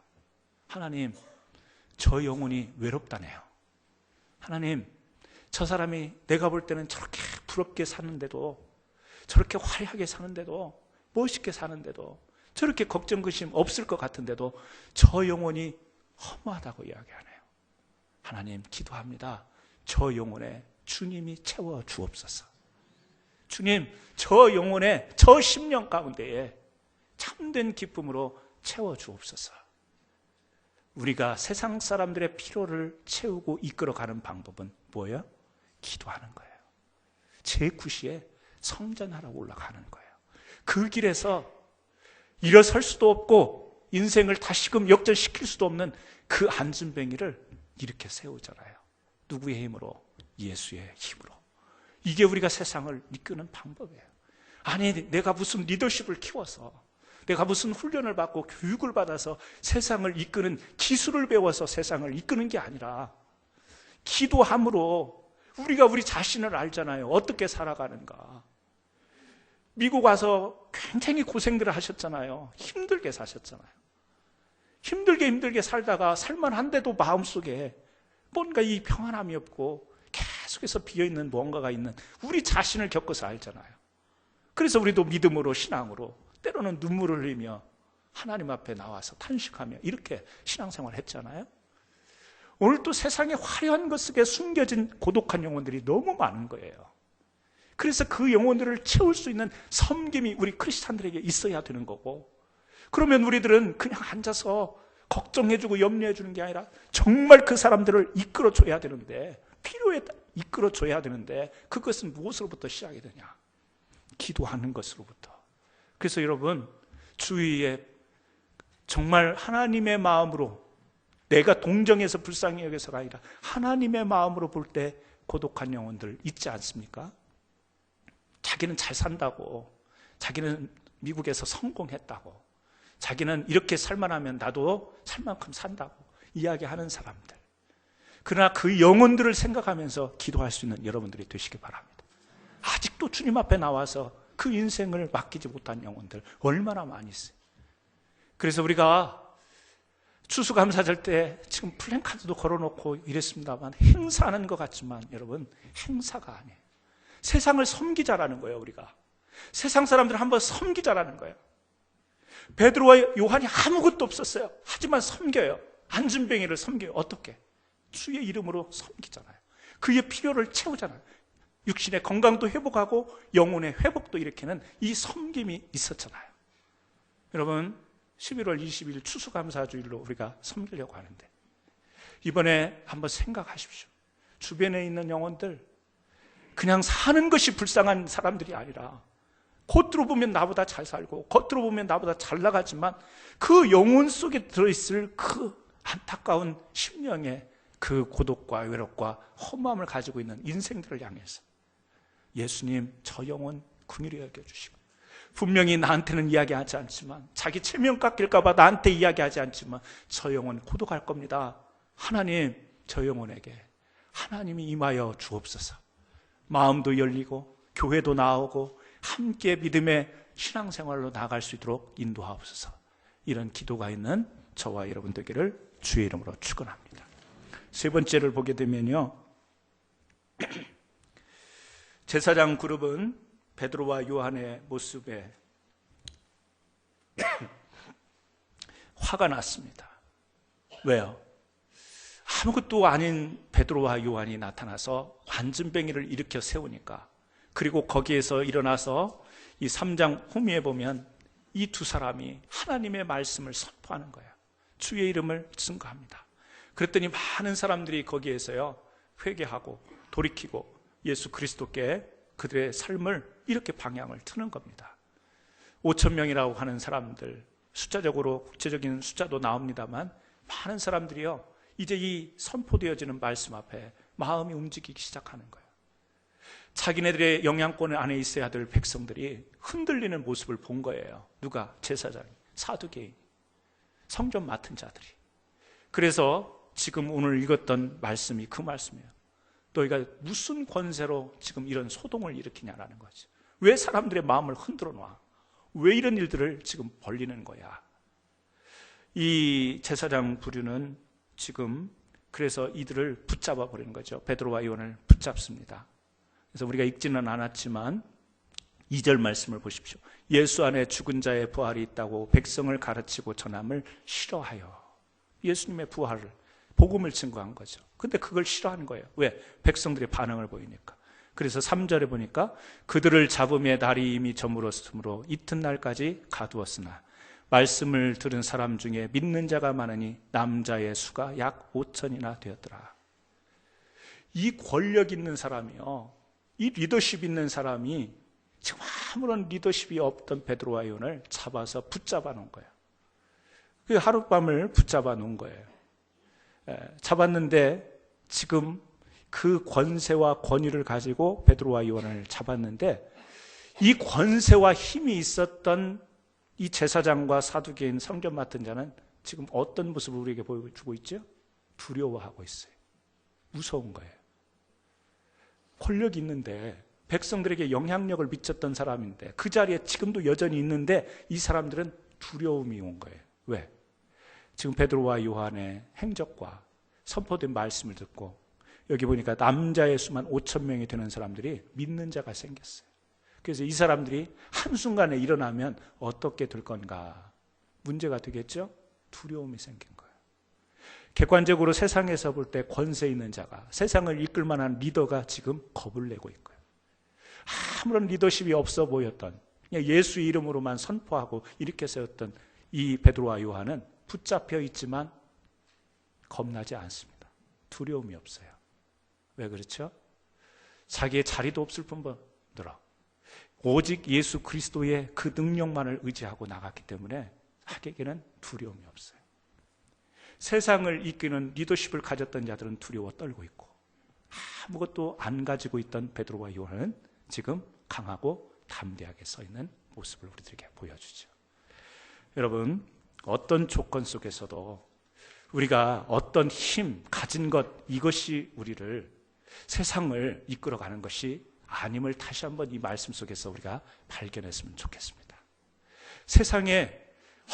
하나님, 저 영혼이 외롭다네요. 하나님, 저 사람이 내가 볼 때는 저렇게 부럽게 사는데도, 저렇게 화려하게 사는데도, 멋있게 사는데도, 저렇게 걱정 근심 없을 것 같은데도 저 영혼이 허무하다고 이야기하네요. 하나님, 기도합니다. 저 영혼에 주님이 채워 주옵소서. 주님, 저 영혼에, 저 심령 가운데에 참된 기쁨으로 채워 주옵소서. 우리가 세상 사람들의 필요를 채우고 이끌어가는 방법은 뭐예요? 기도하는 거예요. 제9시에 성전하러 올라가는 거예요. 그 길에서 일어설 수도 없고 인생을 다시금 역전시킬 수도 없는 그 안진뱅이를 이렇게 세우잖아요. 누구의 힘으로? 예수의 힘으로. 이게 우리가 세상을 이끄는 방법이에요. 아니, 내가 무슨 리더십을 키워서, 내가 무슨 훈련을 받고 교육을 받아서 세상을 이끄는 기술을 배워서 세상을 이끄는 게 아니라 기도함으로 우리가 우리 자신을 알잖아요. 어떻게 살아가는가. 미국 와서 굉장히 고생들을 하셨잖아요. 힘들게 사셨잖아요. 힘들게 살다가 살만한데도 마음속에 뭔가 이 평안함이 없고 계속해서 비어있는 뭔가가 있는 우리 자신을 겪어서 알잖아요. 그래서 우리도 믿음으로, 신앙으로, 때로는 눈물을 흘리며 하나님 앞에 나와서 탄식하며 이렇게 신앙생활을 했잖아요. 오늘 또 세상의 화려한 것 속에 숨겨진 고독한 영혼들이 너무 많은 거예요. 그래서 그 영혼들을 채울 수 있는 섬김이 우리 크리스찬들에게 있어야 되는 거고, 그러면 우리들은 그냥 앉아서 걱정해주고 염려해주는 게 아니라 정말 그 사람들을 이끌어줘야 되는데, 필요에 이끌어줘야 되는데, 그것은 무엇으로부터 시작이 되냐? 기도하는 것으로부터. 그래서 여러분, 주위에 정말 하나님의 마음으로, 내가 동정해서 불쌍히 여겨서가 아니라 하나님의 마음으로 볼 때 고독한 영혼들 있지 않습니까? 자기는 잘 산다고, 자기는 미국에서 성공했다고, 자기는 이렇게 살만하면 나도 살 만큼 산다고 이야기하는 사람들. 그러나 그 영혼들을 생각하면서 기도할 수 있는 여러분들이 되시기 바랍니다. 아직도 주님 앞에 나와서 그 인생을 맡기지 못한 영혼들 얼마나 많이 있어요. 그래서 우리가 추수감사절 때 지금 플랜카드도 걸어놓고 이랬습니다만 행사하는 것 같지만 여러분, 행사가 아니에요. 세상을 섬기자라는 거예요. 우리가 세상 사람들을 한번 섬기자라는 거예요. 베드로와 요한이 아무것도 없었어요. 하지만 섬겨요. 안진뱅이를 섬겨요. 어떻게? 주의 이름으로 섬기잖아요. 그의 필요를 채우잖아요. 육신의 건강도 회복하고 영혼의 회복도 일으키는 이 섬김이 있었잖아요. 여러분, 11월 20일 추수감사주일로 우리가 섬기려고 하는데 이번에 한번 생각하십시오. 주변에 있는 영혼들, 그냥 사는 것이 불쌍한 사람들이 아니라 겉으로 보면 나보다 잘 살고 겉으로 보면 나보다 잘 나가지만 그 영혼 속에 들어있을 그 안타까운 심령의 그 고독과 외롭과 허무함을 가지고 있는 인생들을 향해서 예수님, 저 영혼 긍휼히 여겨주시고 분명히 나한테는 이야기하지 않지만, 자기 체면 깎일까 봐 나한테 이야기하지 않지만 저 영혼 고독할 겁니다. 하나님, 저 영혼에게 하나님이 임하여 주옵소서. 마음도 열리고 교회도 나오고 함께 믿음의 신앙생활로 나아갈 수 있도록 인도하옵소서. 이런 기도가 있는 저와 여러분 되기를 주의 이름으로 축원합니다. 세 번째를 보게 되면요, 제사장 그룹은 베드로와 요한의 모습에 화가 났습니다. 왜요? 아무것도 아닌 베드로와 요한이 나타나서 관진뱅이를 일으켜 세우니까, 그리고 거기에서 일어나서 이 3장 후미에 보면 이 두 사람이 하나님의 말씀을 선포하는 거예요. 주의 이름을 증거합니다. 그랬더니 많은 사람들이 거기에서요 회개하고 돌이키고 예수 그리스도께 그들의 삶을 이렇게 방향을 트는 겁니다. 5천 명이라고 하는 사람들, 숫자적으로 국제적인 숫자도 나옵니다만 많은 사람들이요 이제 이 선포되어지는 말씀 앞에 마음이 움직이기 시작하는 거예요. 자기네들의 영향권 안에 있어야 될 백성들이 흔들리는 모습을 본 거예요. 누가? 제사장이, 사두개인, 성전 맡은 자들이. 그래서 지금 오늘 읽었던 말씀이 그 말씀이에요. 너희가 무슨 권세로 지금 이런 소동을 일으키냐라는 거죠. 왜 사람들의 마음을 흔들어 놔? 왜 이런 일들을 지금 벌리는 거야? 이 제사장 부류는 지금 그래서 이들을 붙잡아 버리는 거죠. 베드로와 요한을 붙잡습니다. 그래서 우리가 읽지는 않았지만 2절 말씀을 보십시오. 예수 안에 죽은 자의 부활이 있다고 백성을 가르치고 전함을 싫어하여. 예수님의 부활을, 복음을 증거한 거죠. 근데 그걸 싫어하는 거예요. 왜? 백성들의 반응을 보이니까. 그래서 3절에 보니까 그들을 잡음의 날이 이미 저물었으므로 이튿날까지 가두었으나 말씀을 들은 사람 중에 믿는 자가 많으니 남자의 수가 약 5천이나 되었더라. 이 권력 있는 사람이요, 이 리더십 있는 사람이 지금 아무런 리더십이 없던 베드로와 요한을 잡아서 붙잡아 놓은 거예요. 그 하룻밤을 붙잡아 놓은 거예요. 잡았는데 지금 그 권세와 권위를 가지고 베드로와 요한을 잡았는데, 이 권세와 힘이 있었던 이 제사장과 사두개인 성전 맡은 자는 지금 어떤 모습을 우리에게 보여주고 있죠? 두려워하고 있어요. 무서운 거예요. 권력이 있는데, 백성들에게 영향력을 미쳤던 사람인데, 그 자리에 지금도 여전히 있는데 이 사람들은 두려움이 온 거예요. 왜? 지금 베드로와 요한의 행적과 선포된 말씀을 듣고 여기 보니까 남자의 수만 5천 명이 되는 사람들이 믿는 자가 생겼어요. 그래서 이 사람들이 한순간에 일어나면 어떻게 될 건가? 문제가 되겠죠? 두려움이 생긴 거예요. 객관적으로 세상에서 볼 때 권세 있는 자가, 세상을 이끌 만한 리더가 지금 겁을 내고 있고요. 아무런 리더십이 없어 보였던, 그냥 예수 이름으로만 선포하고 이렇게 세웠던 이 베드로와 요한은 붙잡혀 있지만 겁나지 않습니다. 두려움이 없어요. 왜 그렇죠? 자기의 자리도 없을 뿐더러 오직 예수 그리스도의 그 능력만을 의지하고 나갔기 때문에 자기에게는 두려움이 없어요. 세상을 이끄는 리더십을 가졌던 자들은 두려워 떨고 있고, 아무것도 안 가지고 있던 베드로와 요한은 지금 강하고 담대하게 서 있는 모습을 우리들에게 보여주죠. 여러분, 어떤 조건 속에서도 우리가 어떤 힘, 가진 것, 이것이 우리를, 세상을 이끌어가는 것이 아님을 다시 한번 이 말씀 속에서 우리가 발견했으면 좋겠습니다. 세상에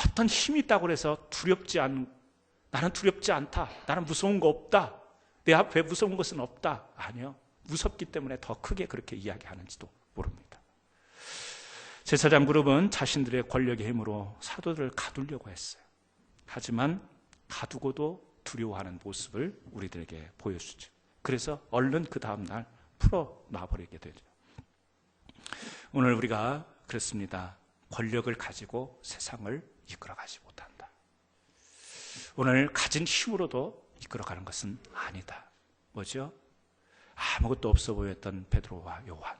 어떤 힘이 있다고 해서 나는 두렵지 않다, 나는 무서운 거 없다, 내 앞에 무서운 것은 없다. 아니요, 무섭기 때문에 더 크게 그렇게 이야기하는지도 모릅니다. 제사장 그룹은 자신들의 권력의 힘으로 사도들을 가두려고 했어요. 하지만 가두고도 두려워하는 모습을 우리들에게 보여주죠. 그래서 얼른 그 다음날 풀어놔버리게 되죠. 오늘 우리가 그렇습니다. 권력을 가지고 세상을 이끌어가지 못한다. 오늘 가진 힘으로도 이끌어가는 것은 아니다. 뭐죠? 아무것도 없어 보였던 베드로와 요한,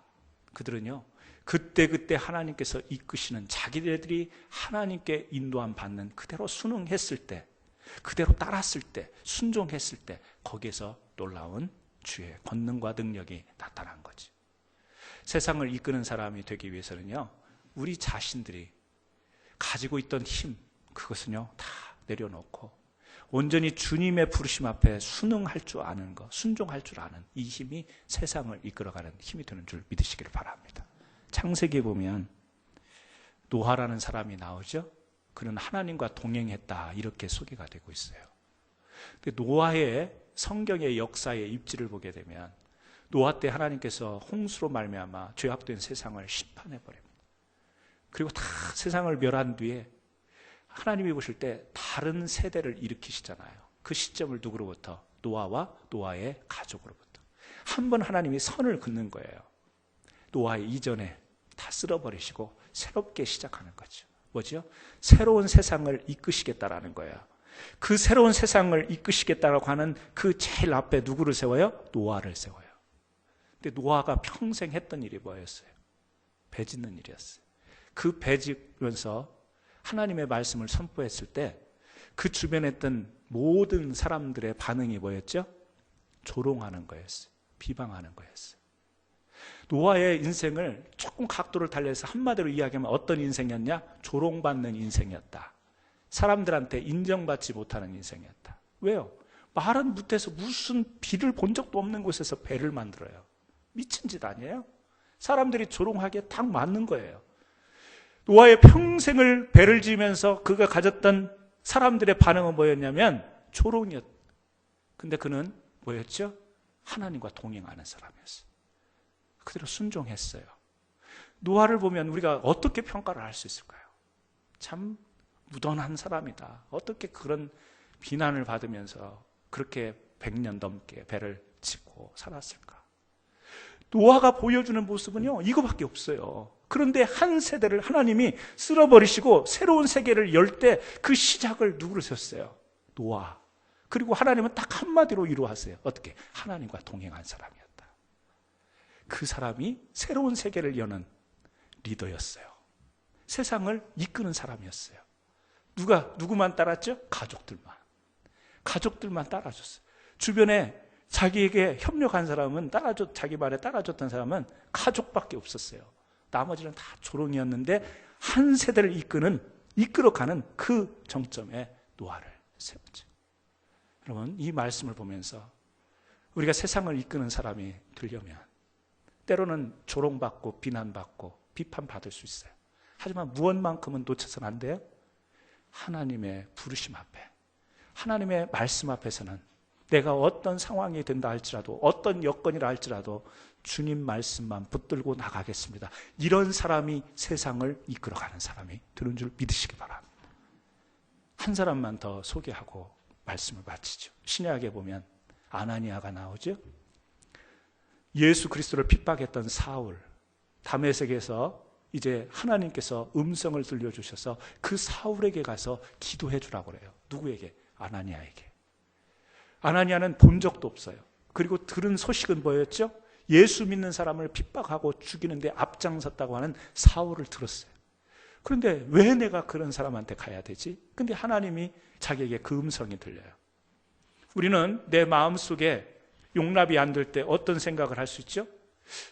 그들은요 그때 하나님께서 이끄시는, 자기들이 하나님께 인도함 받는 그대로 순응했을 때, 그대로 따랐을 때, 순종했을 때 거기에서 놀라운 주의 권능과 능력이 나타난 거지. 세상을 이끄는 사람이 되기 위해서는요, 우리 자신들이 가지고 있던 힘, 그것은요 다 내려놓고 온전히 주님의 부르심 앞에 순응할 줄 아는 것, 순종할 줄 아는 이 힘이 세상을 이끌어가는 힘이 되는 줄 믿으시기를 바랍니다. 창세기에 보면 노아라는 사람이 나오죠. 그는 하나님과 동행했다 이렇게 소개가 되고 있어요. 근데 노아의 성경의 역사의 입지를 보게 되면 노아 때 하나님께서 홍수로 말미암아 죄악된 세상을 심판해 버립니다. 그리고 다 세상을 멸한 뒤에 하나님이 보실 때 다른 세대를 일으키시잖아요. 그 시점을 누구로부터? 노아와 노아의 가족으로부터. 한 번 하나님이 선을 긋는 거예요. 노아의 이전에 다 쓸어버리시고 새롭게 시작하는 거죠. 뭐죠? 새로운 세상을 이끄시겠다라는 거예요. 그 새로운 세상을 이끄시겠다라고 하는 그 제일 앞에 누구를 세워요? 노아를 세워요. 근데 노아가 평생 했던 일이 뭐였어요? 배 짓는 일이었어요. 그 배 짓면서 하나님의 말씀을 선포했을 때 그 주변에 있던 모든 사람들의 반응이 뭐였죠? 조롱하는 거였어요. 비방하는 거였어요. 노아의 인생을 조금 각도를 달리해서 한마디로 이야기하면 어떤 인생이었냐? 조롱받는 인생이었다. 사람들한테 인정받지 못하는 인생이었다. 왜요? 말은 못해서 무슨 비를 본 적도 없는 곳에서 배를 만들어요. 미친 짓 아니에요? 사람들이 조롱하기에 딱 맞는 거예요. 노아의 평생을 배를 지으면서 그가 가졌던 사람들의 반응은 뭐였냐면 조롱이었다. 근데 그는 뭐였죠? 하나님과 동행하는 사람이었어요. 그대로 순종했어요. 노아를 보면 우리가 어떻게 평가를 할 수 있을까요? 참 무던한 사람이다. 어떻게 그런 비난을 받으면서 그렇게 100년 넘게 배를 짓고 살았을까? 노아가 보여주는 모습은요, 이거밖에 없어요. 그런데 한 세대를 하나님이 쓸어버리시고 새로운 세계를 열 때 그 시작을 누구로 세웠어요? 노아. 그리고 하나님은 딱 한마디로 이루어하세요. 어떻게? 하나님과 동행한 사람이었다. 그 사람이 새로운 세계를 여는 리더였어요. 세상을 이끄는 사람이었어요. 누구만 따랐죠? 가족들만 따라줬어요. 주변에 자기에게 협력한 사람은 자기 말에 따라줬던 사람은 가족밖에 없었어요. 나머지는 다 조롱이었는데 한 세대를 이끌어가는 그 정점에 노아를 세웠죠. 여러분, 이 말씀을 보면서 우리가 세상을 이끄는 사람이 되려면 때로는 조롱받고 비난받고 비판받을 수 있어요. 하지만 무엇만큼은 놓쳐서는 안 돼요? 하나님의 부르심 앞에, 하나님의 말씀 앞에서는 내가 어떤 상황이 된다 할지라도, 어떤 여건이라 할지라도 주님 말씀만 붙들고 나가겠습니다. 이런 사람이 세상을 이끌어가는 사람이 되는 줄 믿으시기 바랍니다. 한 사람만 더 소개하고 말씀을 마치죠. 신약에 보면 아나니아가 나오죠. 예수 그리스도를 핍박했던 사울, 다메섹에서 이제 하나님께서 음성을 들려주셔서 그 사울에게 가서 기도해 주라고 그래요. 누구에게? 아나니아에게. 아나니아는 본 적도 없어요. 그리고 들은 소식은 뭐였죠? 예수 믿는 사람을 핍박하고 죽이는데 앞장섰다고 하는 사울을 들었어요. 그런데 왜 내가 그런 사람한테 가야 되지? 근데 하나님이 자기에게 그 음성이 들려요. 우리는 내 마음속에 용납이 안 될 때 어떤 생각을 할 수 있죠?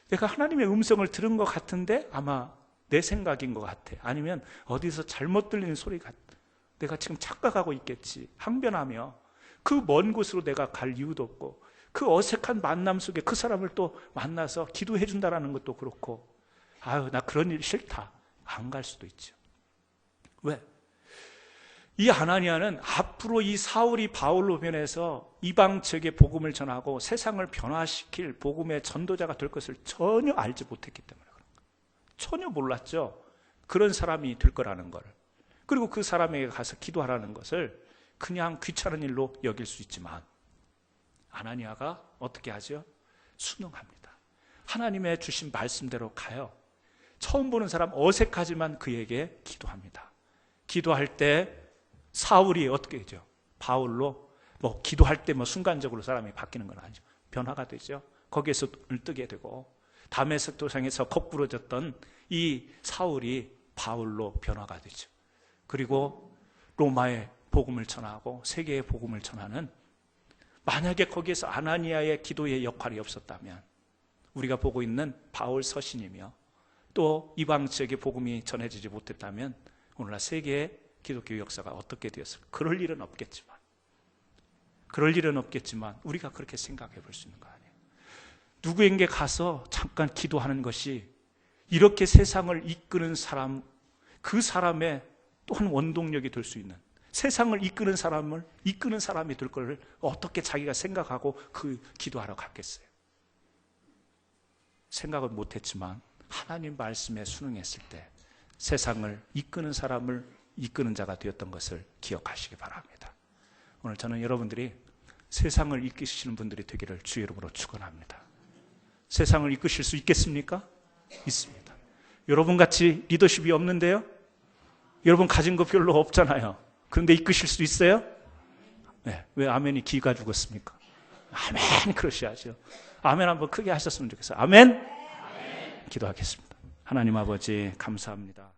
내가 하나님의 음성을 들은 것 같은데 아마 내 생각인 것 같아. 아니면 어디서 잘못 들리는 소리 같아. 내가 지금 착각하고 있겠지. 항변하며 그 먼 곳으로 내가 갈 이유도 없고 그 어색한 만남 속에 그 사람을 또 만나서 기도해 준다라는 것도 그렇고 아유 나 그런 일 싫다. 안 갈 수도 있죠. 왜? 이 아나니아는 앞으로 이 사울이 바울로 변해서 이방 지역에 복음을 전하고 세상을 변화시킬 복음의 전도자가 될 것을 전혀 알지 못했기 때문에 그런 거예요. 전혀 몰랐죠. 그런 사람이 될 거라는 걸. 그리고 그 사람에게 가서 기도하라는 것을 그냥 귀찮은 일로 여길 수 있지만 아나니아가 어떻게 하죠? 순응합니다. 하나님의 주신 말씀대로 가요. 처음 보는 사람 어색하지만 그에게 기도합니다. 기도할 때 사울이 어떻게 되죠? 바울로 기도할 때 순간적으로 사람이 바뀌는 건 아니죠. 변화가 되죠. 거기에서 눈을 뜨게 되고 다메섹 도상에서 거꾸러졌던 이 사울이 바울로 변화가 되죠. 그리고 로마에 복음을 전하고 세계에 복음을 전하는, 만약에 거기에서 아나니아의 기도의 역할이 없었다면 우리가 보고 있는 바울 서신이며 또 이방 지역에 복음이 전해지지 못했다면 오늘날 세계의 기독교 역사가 어떻게 되었을까? 그럴 일은 없겠지만 우리가 그렇게 생각해 볼 수 있는 거 아니에요. 누구에게 가서 잠깐 기도하는 것이 이렇게 세상을 이끄는 사람, 그 사람의 또한 원동력이 될 수 있는, 세상을 이끄는 사람이 될 걸 어떻게 자기가 생각하고 그 기도하러 갔겠어요? 생각은 못했지만 하나님 말씀에 순응했을 때 세상을 이끄는 사람을 이끄는 자가 되었던 것을 기억하시기 바랍니다. 오늘 저는 여러분들이 세상을 이끄시는 분들이 되기를 주의 이름으로 축원합니다. 세상을 이끄실 수 있겠습니까? 있습니다. 여러분같이 리더십이 없는데요? 여러분 가진 거 별로 없잖아요. 그런데 이끄실 수 있어요? 네. 왜 아멘이 기가 죽었습니까? 아멘 그러셔야죠. 아멘 한번 크게 하셨으면 좋겠어요. 아멘. 기도하겠습니다. 하나님 아버지 감사합니다.